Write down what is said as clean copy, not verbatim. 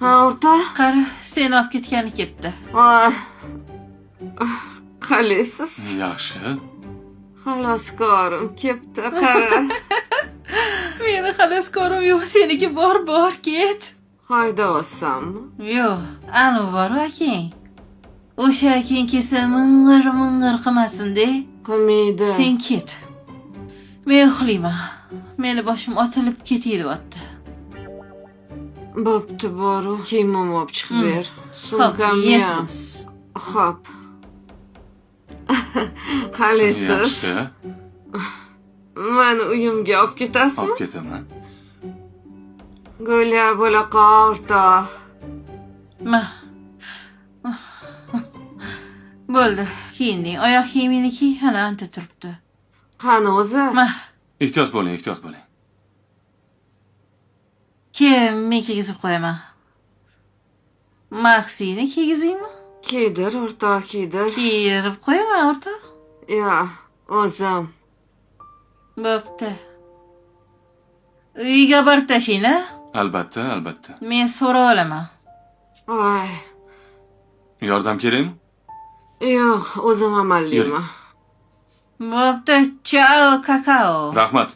Ha, o'rta. Qara, seni olib ketgani ketdi. Voy. Qalaysiz? Yaxshi. Xaloskorim kepti, qara. Meni xaloskorim yo'q, seniki bor, ket. Haydayapsanmi? Yo'q, anu bor akang. O'sha akang kelsa ming'ir qilmasin-de. Qilmaydi. Sen ket. Men uxlayman. Meni boshim otilib ketayapti. Bo'pti, boru. Kiyimimni olib chiqib ber. Xo'p, Sumkamni ham. yesmiz. Xo'p. Qalaysiz? Yaxshi. Meni uyimga olib ketasizmi? Olib ketaman. Go'la bo'la qol, o'rta. Ma. Bo'ldi, kiyinding. Oyoq kiyimini kiy, ana anta turibdi. Qani o'zi? Ma, Ehtiyot bo'ling. keyin men kiygizib qo'yaman. Maxsini kiygizingmi? Kiydir, o'rta, kiydir. Kiydirib qo'yaman, o'rtoq. Ya, o'zim. Bo'pti. Uyga borib tashlayna. Albatta. Men so'rab olaman. Voy. Yordam kerakmi? Yo'q, o'zim amallayman. Bo'pti, chao, kakao. Rahmat.